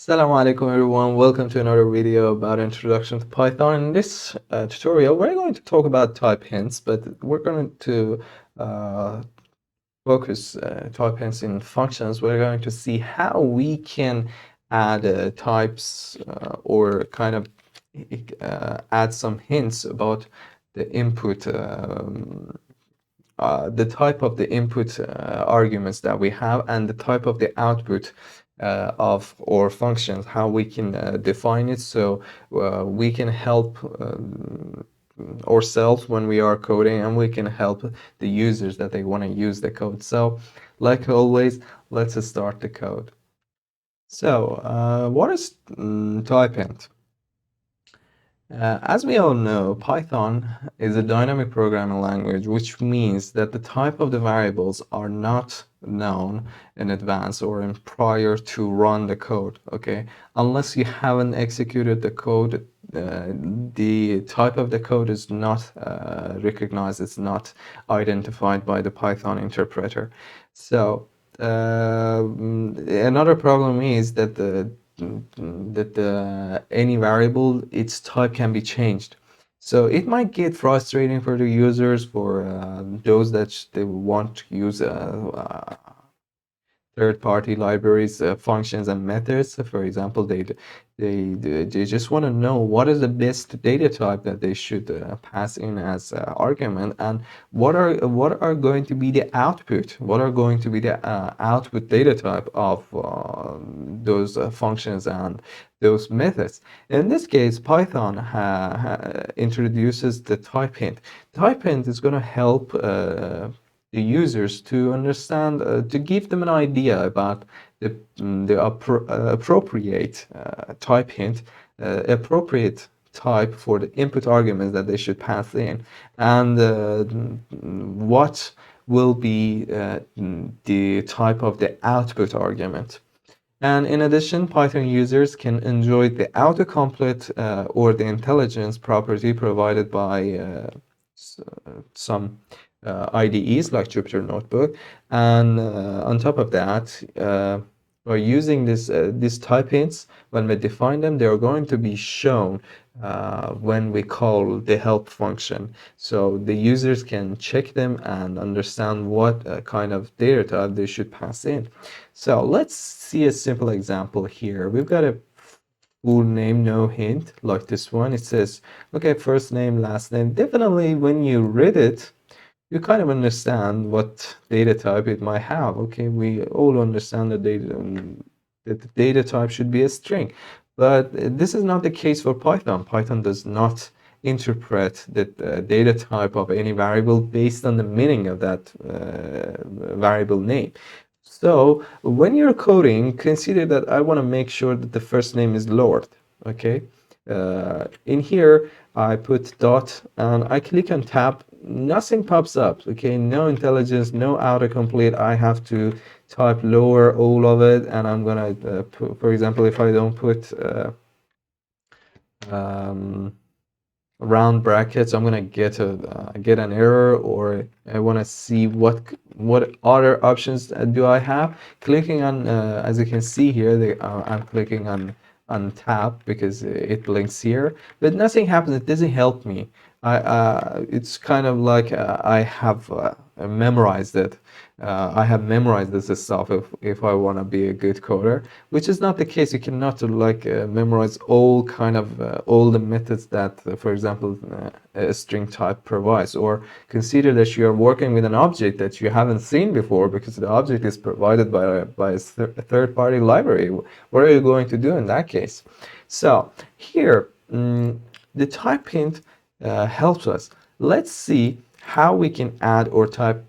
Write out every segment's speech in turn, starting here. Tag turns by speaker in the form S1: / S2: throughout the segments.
S1: Assalamu alaikum everyone, welcome to another video about introduction to Python. In this tutorial we're going to talk about type hints, but we're going to uh, focus type hints in functions. We're going to see how we can add types or kind of add some hints about the input the type of the input arguments that we have and the type of the output of our functions, how we can define it so we can help ourselves when we are coding, and we can help the users that they want to use the code. So like always, let's start the code. So what is type int? As we all know, Python is a dynamic programming language, which means that the type of the variables are not known in advance or in prior to run the code, okay? Unless you haven't executed the code, the type of the code is not recognized, it's not identified by the Python interpreter. So another problem is that any variable, its type can be changed. So it might get frustrating for the users, for those that they want to use third-party libraries, functions, and methods. So for example, they just want to know what is the best data type that they should pass in as argument, and what are going to be the output, what are going to be the output data type of those functions and those methods. In this case, Python introduces the type hint. Type hint is going to help the users to understand, to give them an idea about the appropriate type hint, appropriate type for the input arguments that they should pass in, and what will be the type of the output argument. And in addition, Python users can enjoy the autocomplete or the intelligence property provided by some IDEs like Jupyter Notebook. And on top of that, by using these type hints, when we define them, they are going to be shown when we call the help function. So the users can check them and understand what kind of data type they should pass in. So let's see a simple example here. We've got a full name, no hint, like this one. It says, okay, first name, last name. Definitely when you read it, you kind of understand what data type it might have. Okay, we all understand that that the data type should be a string, but this is not the case for Python. Python does not interpret the data type of any variable based on the meaning of that variable name. So when you're coding, consider that I want to make sure that the first name is lowered. Okay, in here I put dot and I click on tab. Nothing pops up. Okay, no intelligence, no autocomplete. I have to type lower all of it, and I'm gonna put, for example, if I don't put um, round brackets, I'm gonna get an error, or I want to see what other options do I have. Clicking on as you can see here, I'm clicking on tab because it blinks here, but nothing happens. It doesn't help me. It's kind of like I have memorized it. I have memorized this stuff if I want to be a good coder, which is not the case. You cannot like memorize all the methods that, for example, a string type provides. Or consider that you are working with an object that you haven't seen before because the object is provided by a third-party library. What are you going to do in that case? So here, the type hint helps us. Let's see how we can add or type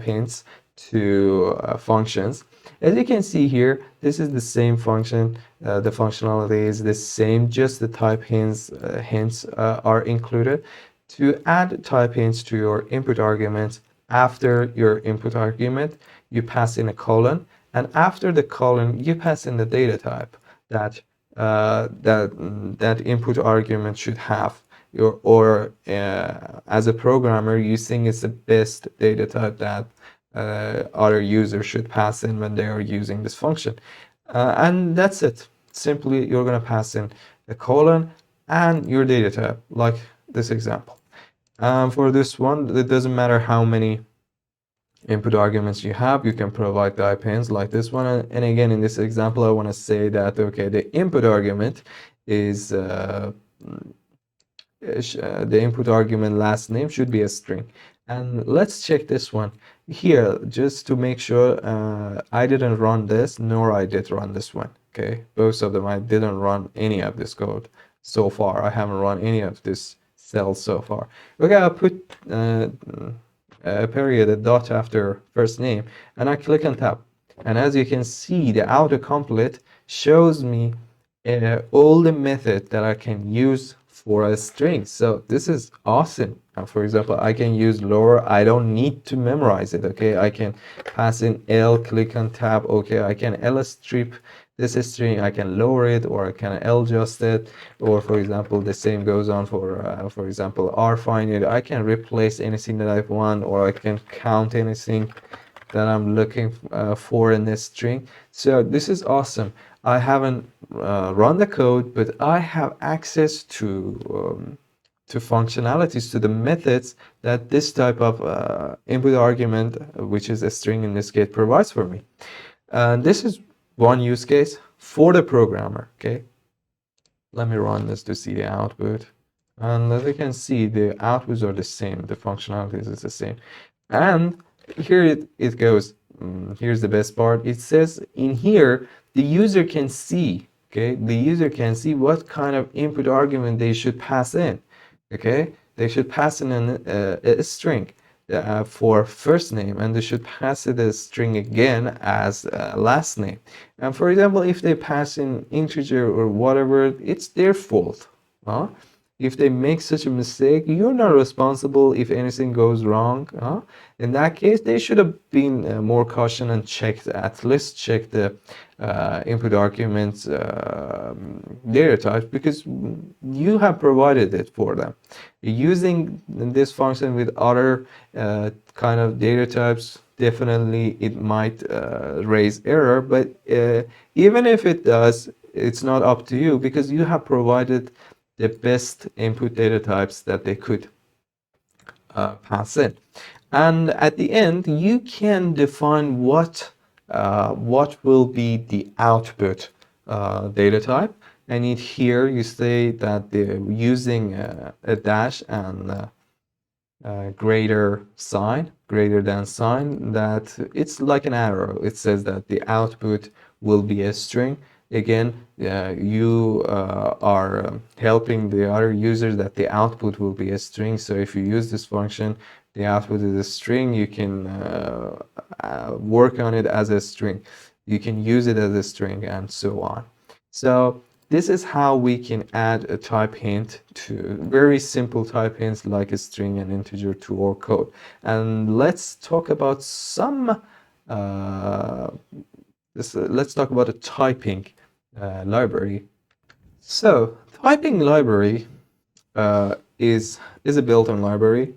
S1: hints to functions. As you can see here, this is the same function. The functionality is the same, just the type hints are included. To add type hints to your input arguments, after your input argument, you pass in a colon, and after the colon, you pass in the data type that that input argument should have. As a programmer, you think it's the best data type that other users should pass in when they are using this function. And that's it. Simply, you're going to pass in a colon and your data type, like this example. For this one, it doesn't matter how many input arguments you have, you can provide the appends like this one. And again, in this example, I want to say that, okay, the input argument is the input argument last name should be a string. And let's check this one here just to make sure I didn't run this, nor I did run this one. Okay, both of them, I didn't run any of this code so far. I haven't run any of this cell so far. Okay, I put a period, a dot after first name, and I click on tab. And as you can see, the autocomplete shows me all the method that I can use for a string. So this is awesome. For example, I can use lower. I don't need to memorize it. Okay, I can pass in L, click on tab. Okay, I can L strip this string. I can lower it, or I can L adjust it. Or for example, the same goes on for example, R find it. I can replace anything that I want, or I can count anything that I'm looking for in this string. So this is awesome. I haven't run the code, but I have access to functionalities, to the methods that this type of input argument, which is a string in this case, provides for me. And this is one use case for the programmer. Okay, let me run this to see the output. And as you can see, the outputs are the same. The functionalities is the same. And here it goes. Here's the best part. It says in here, the user can see, okay? The user can see what kind of input argument they should pass in, okay? They should pass in a string for first name, and they should pass it a string again as last name. And for example, if they pass in integer or whatever, it's their fault. Huh? If they make such a mistake, you're not responsible if anything goes wrong. Huh? In that case, they should have been more cautious and checked, at least check the input arguments data type, because you have provided it for them. Using this function with other kind of data types, definitely it might raise error, but even if it does, it's not up to you, because you have provided the best input data types that they could pass in. And at the end, you can define what will be the output data type. And here you say that they're using a dash and greater than sign, that it's like an arrow. It says that the output will be a string. Again, you are helping the other users that the output will be a string. So if you use this function, the output is a string, you can work on it as a string. You can use it as a string and so on. So this is how we can add a type hint to very simple type hints like a string and integer to our code. And let's talk about some let's talk about a typing library. So typing library is a built-in library.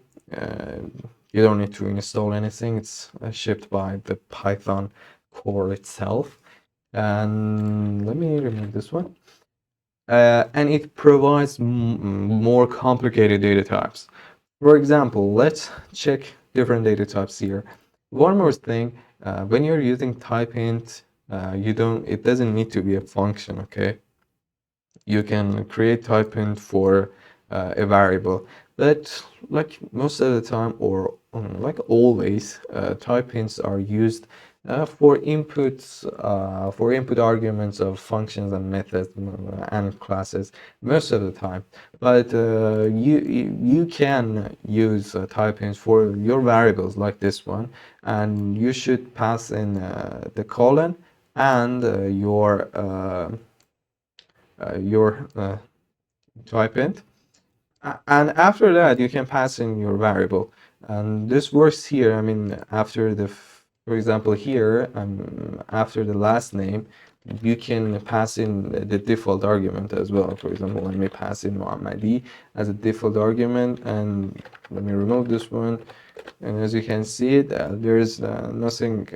S1: You don't need to install anything. It's shipped by the Python core itself. And let me remove this one. And it provides more complicated data types. For example, let's check different data types here. One more thing, when you're using type int, it doesn't need to be a function, okay? You can create type int for a variable, but like most of the time, or like always, type hints are used for input arguments of functions and methods and classes most of the time. But you can use type hints for your variables like this one, and you should pass in the colon and your type int, and after that you can pass in your variable. And this works here. I mean, after for example here, after the last name, you can pass in the default argument as well. For example, let me pass in Muhammadi as a default argument, and let me remove this one. And as you can see, there is nothing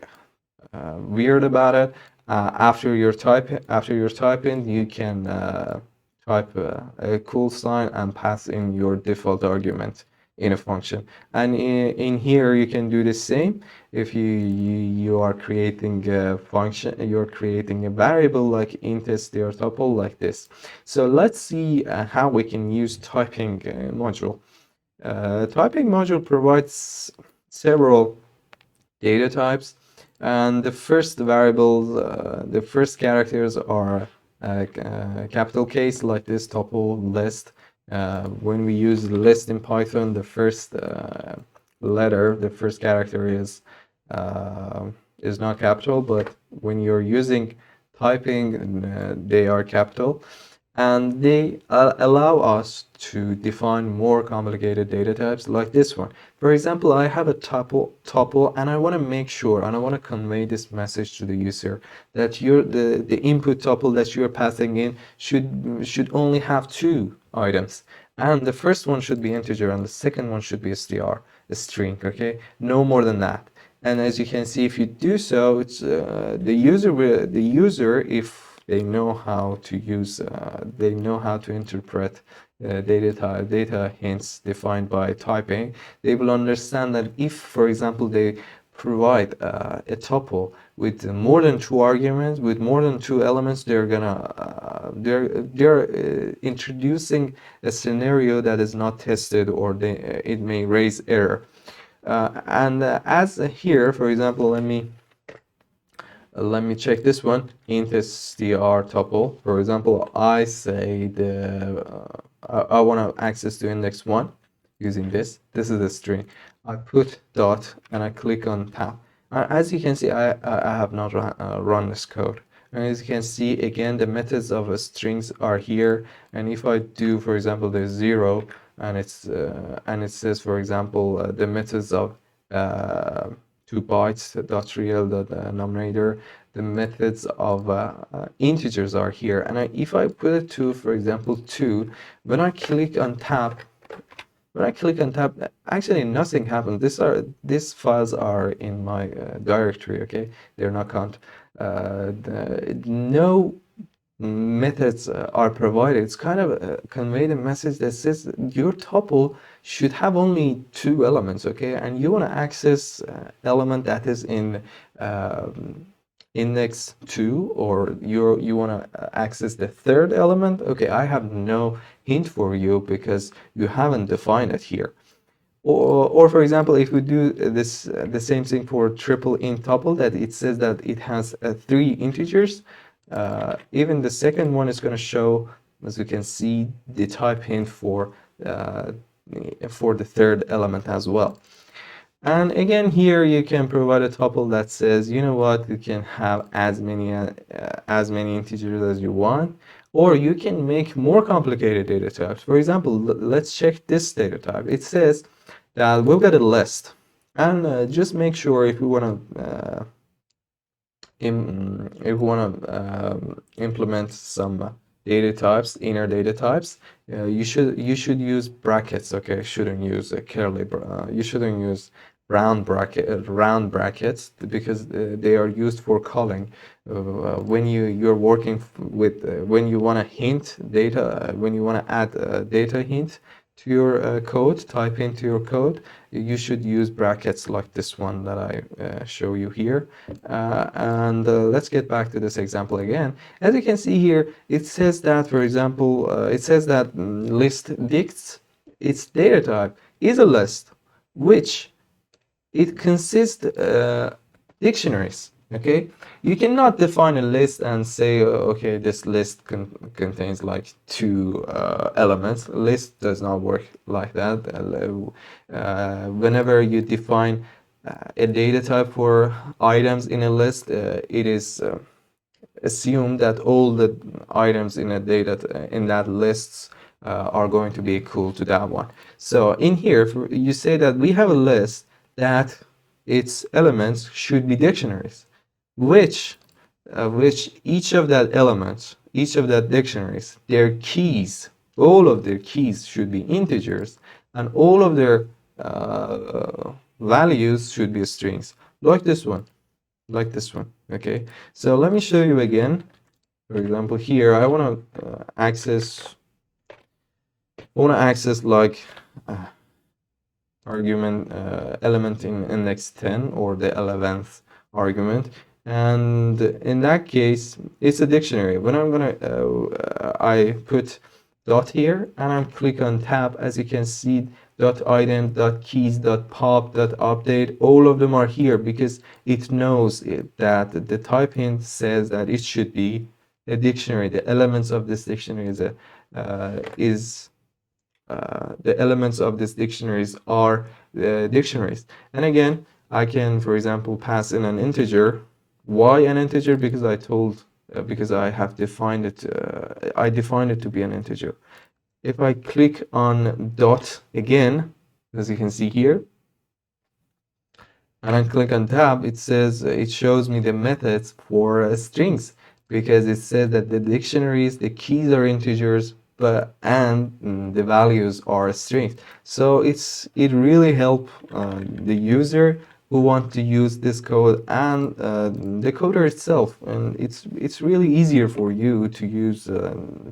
S1: weird about it. after you're typing, you can type a cool sign and pass in your default argument in a function. And in here you can do the same. If you are creating a function, you're creating a variable like int str tuple like this. So let's see how we can use typing module. Typing module provides several data types, and the first variables, the first characters are capital case like this tuple list. When we use list in Python, the first letter, the first character is not capital, but when you're using typing, they are capital, and they allow us to define more complicated data types like this one. For example, I have a tuple, and I want to make sure, and I want to convey this message to the user that the input tuple that you're passing in should only have two items, and the first one should be integer and the second one should be a string, okay? No more than that. And as you can see, if you do so, it's the user, if they know how to use, they know how to interpret data hints defined by typing, they will understand that if, for example, they provide a tuple with more than two arguments, with more than two elements, they're introducing a scenario that is not tested, or it may raise error. And as here, for example, let me check this one. Int str tuple. For example, I say I want to access to index 1 using this. This is a string. I put dot and I click on tab. As you can see, I have not run this code. And as you can see, again, the methods of strings are here. And if I do, for example, the 0, and it says, for example, the methods of 2 bytes dot real dot numerator, the methods of integers are here. And if I put it to, for example, 2, when I click on tab, actually nothing happened. These files are in my directory, okay? They're not count. No methods are provided. It's kind of conveyed a message that says your tuple should have only two elements, okay? And you want to access element that is in index 2, or you want to access the third element. Okay, I have no hint for you because you haven't defined it here. Or for example, if we do this the same thing for triple int tuple, that it says that it has 3 integers, even the second one is going to show, as you can see, the type hint for the third element as well. And again, here you can provide a tuple that says, you know what, you can have as many integers as you want, or you can make more complicated data types. For example, let's check this data type. It says that we've got a list, and just make sure if we want to implement some data types, inner data types, you should use brackets. Okay, shouldn't use you shouldn't use round brackets, because they are used for calling. When you're working with when you want to hint data, when you want to add a data hint to your code, type into your code, you should use brackets like this one that I show you here. And let's get back to this example again. As you can see here, it says that, for example, it says that list dicts, its data type is a list, which it consists dictionaries. Okay, you cannot define a list and say, okay, this list contains like 2 elements. List does not work like that. Whenever you define a data type for items in a list, it is assumed that all the items in that lists are going to be equal to that one. So in here, you say that we have a list that its elements should be dictionaries, which each of that dictionaries, their keys, all of their keys should be integers, and all of their values should be strings, like this one. like this one. Okay, so let me show you again. For example, here I want to access like uh, argument element in index 10 or the 11th argument, and in that case it's a dictionary. When I'm gonna I put dot here and I'm click on tab, as you can see, dot item, dot keys, dot pop, dot update, all of them are here because it knows that the type hint says that it should be a dictionary. The elements of this dictionary is the elements of these dictionaries are dictionaries. And again, I can, for example, pass in an integer. Why an integer? Because because I have defined it, I defined it to be an integer. If I click on dot again, as you can see here, and I click on tab, it says it shows me the methods for strings, because it says that the dictionaries, the keys are integers, but and the values are strings. So it really help the user who want to use this code and the coder itself, and it's really easier for you to use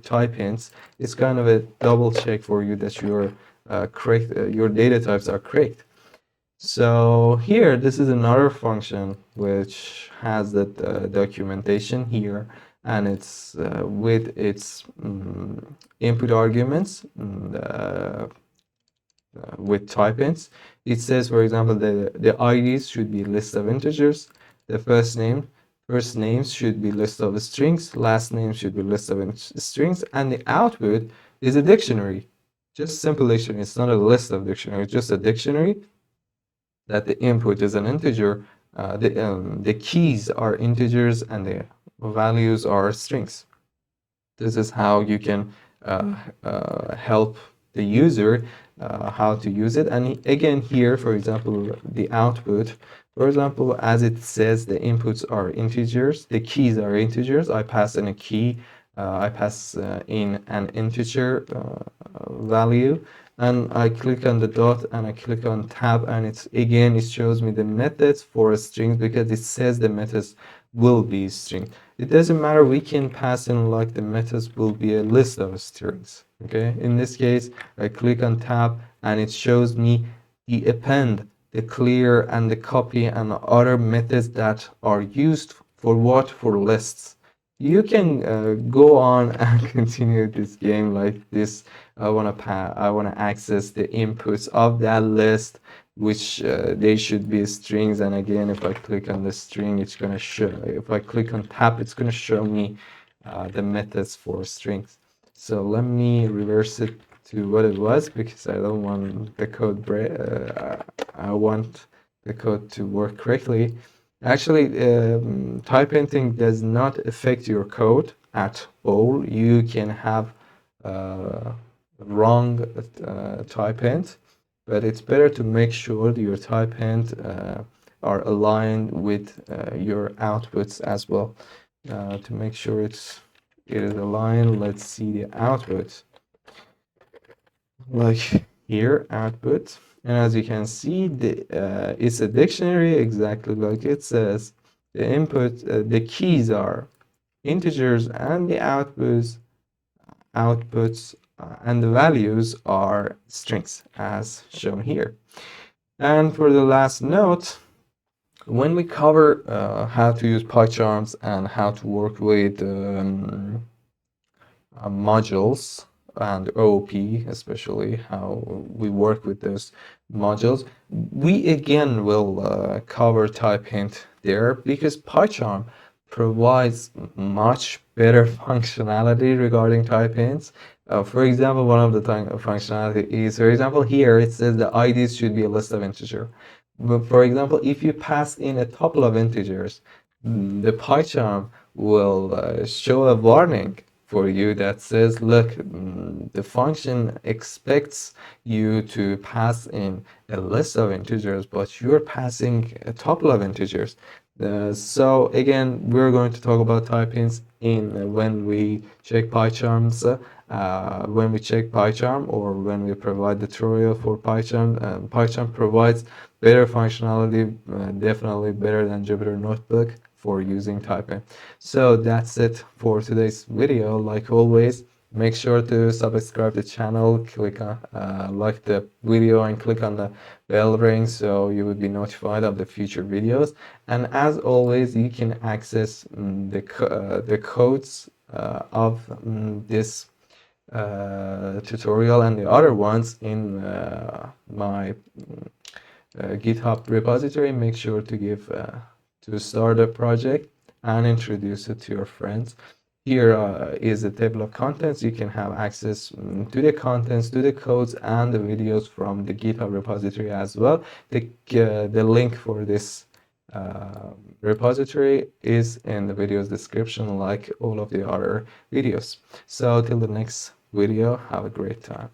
S1: type hints. It's kind of a double check for you that your correct your data types are correct. So here, this is another function which has that documentation here, and it's with its input arguments with type hints. It says, for example, the IDs should be list of integers, the first names should be list of strings, last name should be list of strings, and the output is a dictionary. Just simple dictionary. It's not a list of dictionaries, just a dictionary that the input is an integer, the keys are integers and the values are strings. This is how you can help the user how to use it. And again, here, for example, the output, for example, as it says, the inputs are integers, the keys are integers. I pass in a key, I pass in an integer value, and I click on the dot and I click on tab, and it's again, it shows me the methods for strings because it says the methods will be string. It doesn't matter, we can pass in like the methods will be a list of strings. Okay, in this case, I click on tab and it shows me the append, the clear, and the copy, and other methods that are used for what? For lists. You can go on and continue this game like this. I want to access the inputs of that list, which they should be strings. And again, if I click on the string, it's going to show. If I click on tab, it's going to show me the methods for strings. So let me reverse it to what it was, because I don't want the code I want the code to work correctly. Actually, type hinting does not affect your code at all. You can have wrong type hint, but it's better to make sure that your type hint are aligned with your outputs as well. To make sure it is aligned, let's see the output. Like here, output, and as you can see, it's a dictionary exactly like it says. The input, the keys are integers, and the outputs and the values are strings, as shown here. And for the last note, when we cover how to use PyCharms and how to work with modules and OOP, especially how we work with those modules, we again will cover type hint there, because PyCharm provides much better functionality regarding type hints. For example, one of the functionality is, for example, here it says the IDs should be a list of integer. But for example, if you pass in a tuple of integers, the PyCharm will show a warning for you that says, look, the function expects you to pass in a list of integers, but you're passing a tuple of integers. So again, we're going to talk about typings in when we check PyCharms, when we check PyCharm or when we provide the tutorial for PyCharm. PyCharm provides better functionality, definitely better than Jupyter Notebook for using typing. So that's it for today's video. Like always, make sure to subscribe the channel, click on like the video and click on the bell ring so you will be notified of the future videos. And as always, you can access the codes of this tutorial and the other ones in my GitHub repository. Make sure to give to start a project and introduce it to your friends. Here is a table of contents. You can have access to the contents, to the codes, and the videos from the GitHub repository as well. The link for this repository is in the video's description, like all of the other videos. So till the next video, have a great time.